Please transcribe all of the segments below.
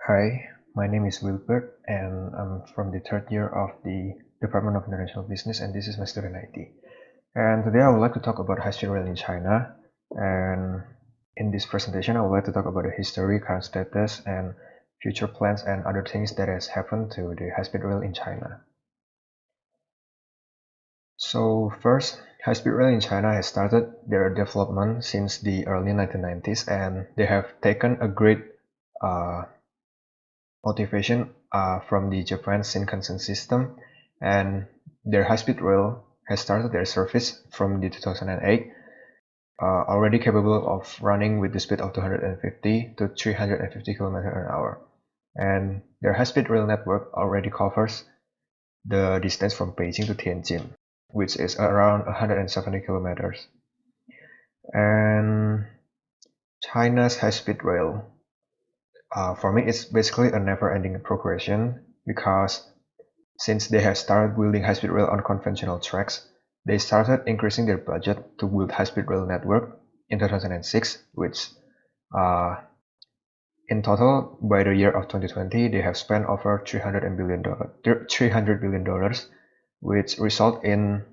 Hi, my name is Wilbert and I'm from the third year of the Department of International Business and this is my student ID. And today I would like to talk about high-speed rail in China. And in this presentation, I would like to talk about the history, current status, and future plans and other things that has happened to the high-speed rail in China. So first, high-speed rail in China has started their development since the early 1990s and they have taken a great uh, motivation from the Japan Shinkansen system, and their high-speed rail has started their service from the 2008, already capable of running with the speed of 250 to 350 km an hour. And their high-speed rail network already covers the distance from Beijing to Tianjin, which is around 170 kilometers. And China's high-speed rail, for me, it's basically a never-ending progression because since they have started building high-speed rail on conventional tracks, they started increasing their budget to build high-speed rail network in 2006, which in total, by the year of 2020, they have spent over $300 billion, which result in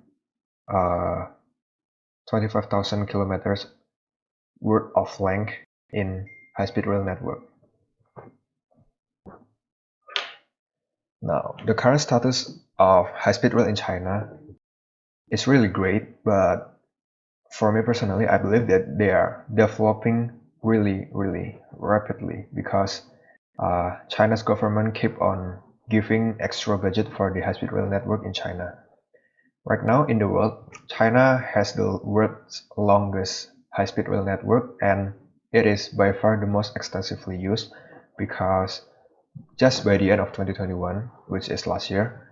25,000 kilometers worth of length in high-speed rail network. Now, the current status of high-speed rail in China is really great, but for me personally, I believe that they are developing really rapidly because China's government keep on giving extra budget for the high-speed rail network in China. Right now in the world, China has the world's longest high-speed rail network and it is by far the most extensively used because just by the end of 2021, which is last year,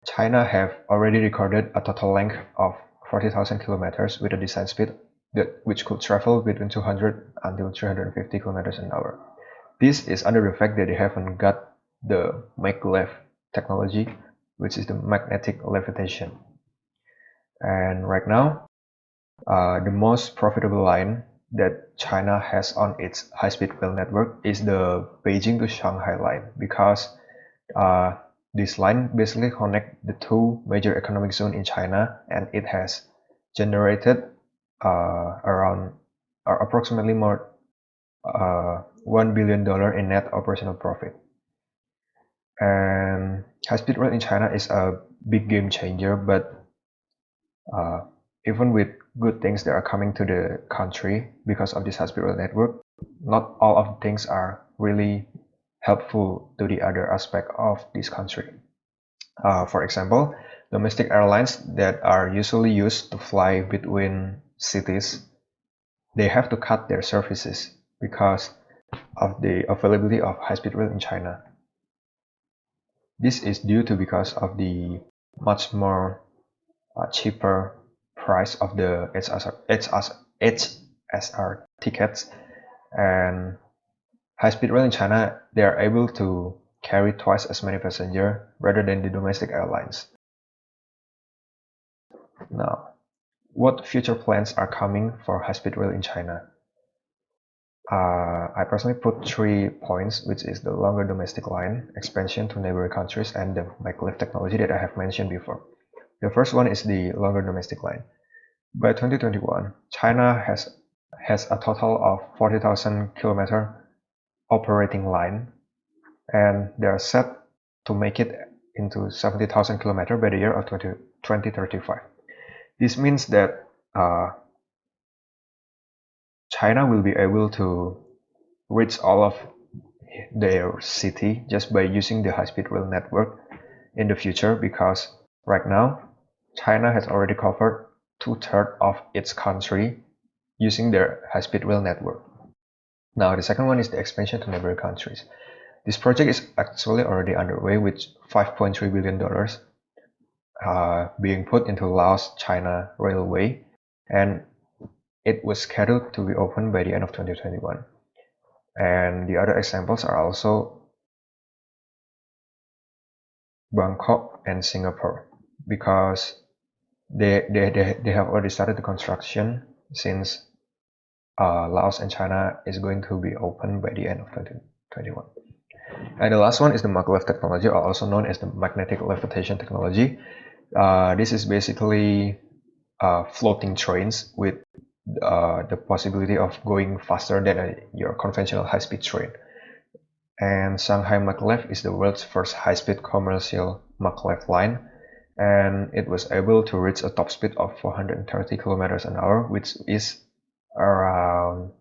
China have already recorded a total length of 40,000 kilometers with a design speed which could travel between 200 until 350 kilometers an hour. This is under the fact that they haven't got the maglev technology, which is the magnetic levitation. And right now, the most profitable line that China has on its high-speed rail network is the Beijing to Shanghai line because this line basically connects the two major economic zones in China, and it has generated around approximately more $1 billion in net operational profit. And high-speed rail in China is a big game changer, but even with good things that are coming to the country because of this high-speed rail network, not all of the things are really helpful to the other aspect of this country. For example, domestic airlines that are usually used to fly between cities, they have to cut their services because of the availability of high-speed rail in China. This is due to because of the much more cheaper price of the HSR tickets, and high-speed rail in China, they are able to carry twice as many passengers rather than the domestic airlines. Now, what future plans are coming for high-speed rail in China? I personally put 3 points, which is the longer domestic line, expansion to neighboring countries, and the maglev technology that I have mentioned before. The first one is the longer domestic line. By 2021, China has a total of 40,000 kilometer operating line, and they are set to make it into 70,000 kilometer by the year of 2035. This means that China will be able to reach all of their city just by using the high-speed rail network in the future, because right now China has already covered 2/3 of its country using their high-speed rail network. Now the second one is the expansion to neighboring countries. This project is actually already underway with $5.3 billion being put into Laos-China Railway, and it was scheduled to be opened by the end of 2021. And the other examples are also Bangkok and Singapore, because they have already started the construction since Laos and China is going to be open by the end of 2021. And the last one is the maglev technology, or also known as the magnetic levitation technology. This is basically floating trains with the possibility of going faster than your conventional high-speed train. And Shanghai Maglev is the world's first high-speed commercial maglev line, and it was able to reach a top speed of 430 kilometers an hour, which is around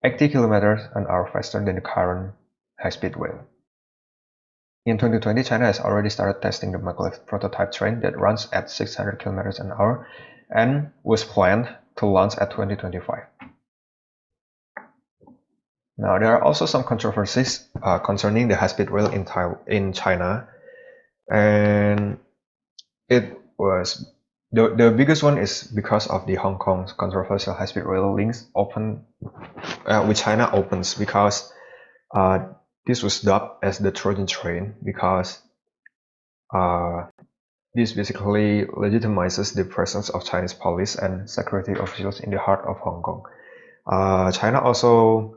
80 kilometers an hour faster than the current high-speed rail. In 2020, China has already started testing the maglev prototype train that runs at 600 kilometers an hour and was planned to launch at 2025. Now, there are also some controversies concerning the high-speed rail in China, and it was the biggest one is because of the Hong Kong's controversial high-speed rail links which China opens, because this was dubbed as the Trojan train, because this basically legitimizes the presence of Chinese police and security officials in the heart of Hong Kong. China also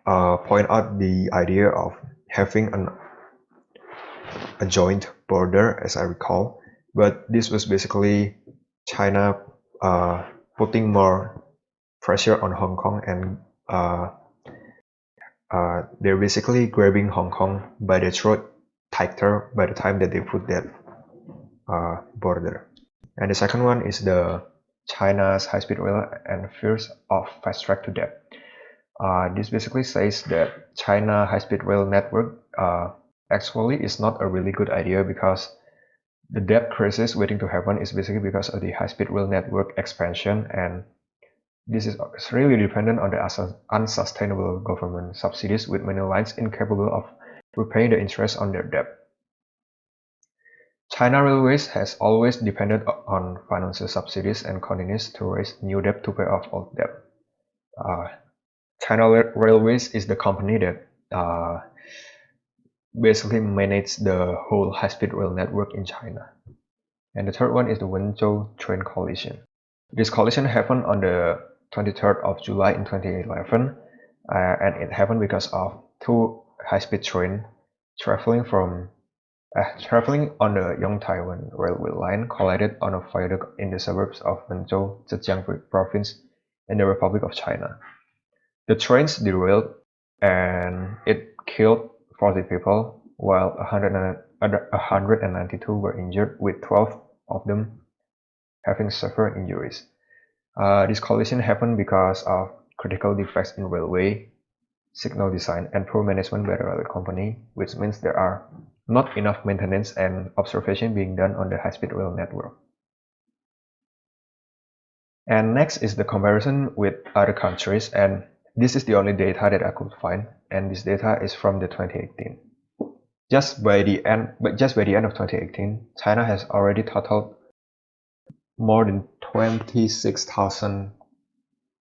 point out the idea of having a joint border, as I recall, but this was basically China putting more pressure on Hong Kong, and they're basically grabbing Hong Kong by the throat tighter by the time that they put that border. And the second one is the China's high-speed rail and fears of fast track to debt. This basically says that China high-speed rail network actually is not a really good idea, because the debt crisis waiting to happen is basically because of the high-speed rail network expansion, and this is really dependent on the unsustainable government subsidies, with many lines incapable of repaying the interest on their debt. China Railways has always depended on financial subsidies and continues to raise new debt to pay off old debt. China Railways is the company that basically manages the whole high-speed rail network in China. And the third one is the Wenzhou Train Collision. This collision happened on the 23rd of July in 2011, and it happened because of two high-speed trains traveling on the Yongtaiwan Railway line collided on a viaduct in the suburbs of Wenzhou, Zhejiang Province, in the Republic of China. The trains derailed and it killed 40 people, while 192 were injured, with 12 of them having suffered injuries. This collision happened because of critical defects in railway signal design and poor management by the railway company, which means there are not enough maintenance and observation being done on the high-speed rail network. And next is the comparison with other countries, and this is the only data that I could find, and this data is from the 2018. Just by the end of 2018, China has already totaled more than 26,000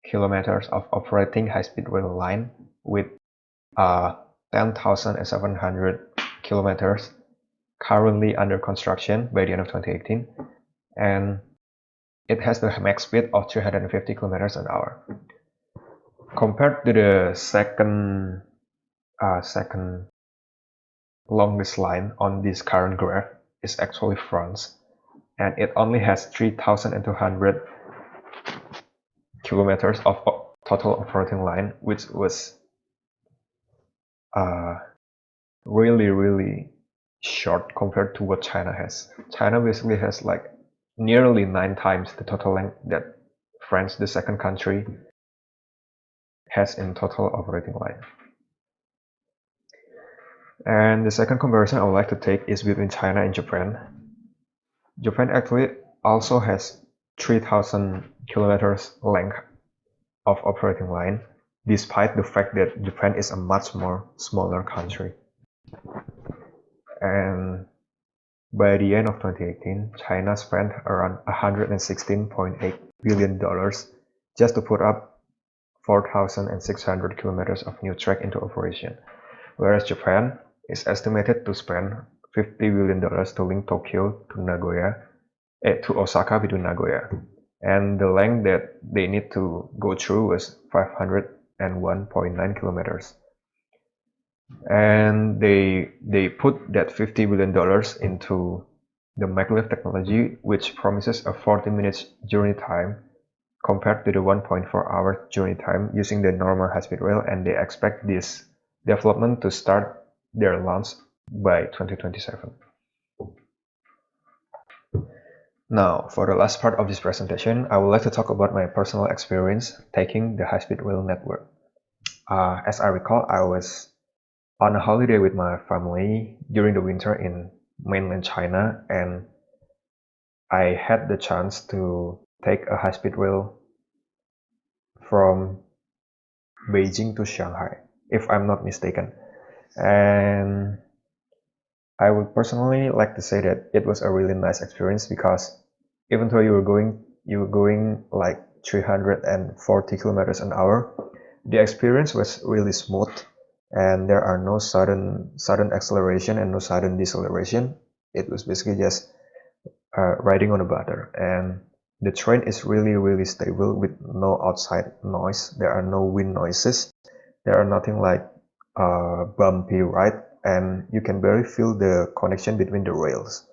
kilometers of operating high-speed rail line, with 10,700 kilometers currently under construction by the end of 2018, and it has the max speed of 350 kilometers an hour. Compared to the second longest line on this current graph is actually France, and it only has 3,200 kilometers of total operating line, which was really short compared to what China has. China basically has like nearly 9 times the total length that France, the second country, has in total operating line. And the second comparison I would like to take is between China and Japan. Japan actually also has 3,000 kilometers length of operating line, despite the fact that Japan is a much more smaller country. And by the end of 2018, China spent around $116.8 billion just to put up 4,600 kilometers of new track into operation, whereas Japan is estimated to spend $50 billion to link Tokyo to Osaka between Nagoya, and the length that they need to go through was 501.9 kilometers. and they put that $50 billion into the maglev technology, which promises a 40 minutes journey time compared to the 1.4-hour journey time using the normal high-speed rail, and they expect this development to start their launch by 2027. Now, for the last part of this presentation, I would like to talk about my personal experience taking the high-speed rail network. As I recall, I was on a holiday with my family during the winter in mainland China, and I had the chance to take a high-speed rail from Beijing to Shanghai, if I'm not mistaken. And I would personally like to say that it was a really nice experience, because even though you were going like 340 kilometers an hour, the experience was really smooth, and there are no sudden acceleration and no sudden deceleration. It was basically just riding on a butter, and the train is really stable with no outside noise. There are no wind noises. There are nothing like bumpy ride, and you can barely feel the connection between the rails.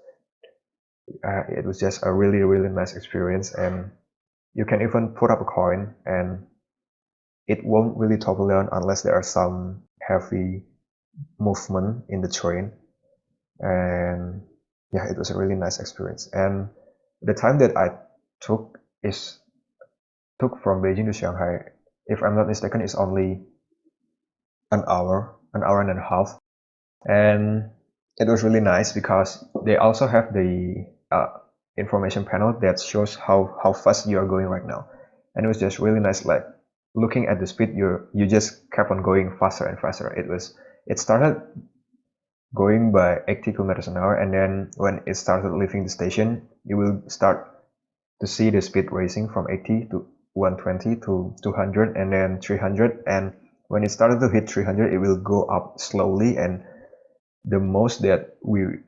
It was just a really nice experience, and you can even put up a coin and it won't really topple down unless there are some heavy movement in the train. And yeah, it was a really nice experience. And the time that I took from Beijing to Shanghai, if I'm not mistaken, is only an hour and a half. And it was really nice because they also have the information panel that shows how fast you are going right now. And it was just really nice, like looking at the speed, you just kept on going faster and faster. It started going by 80 kilometers an hour, and then when it started leaving the station, you will start to see the speed racing from 80 to 120 to 200 and then 300, and when it started to hit 300, it will go up slowly, and the most that we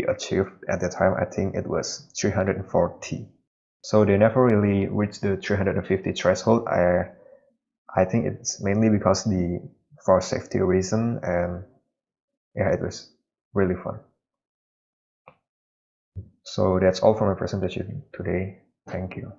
achieved at the time, I think it was 340. So they never really reached the 350 threshold. I think it's mainly because for safety reason, and yeah, it was really fun. So that's all for my presentation today. Thank you.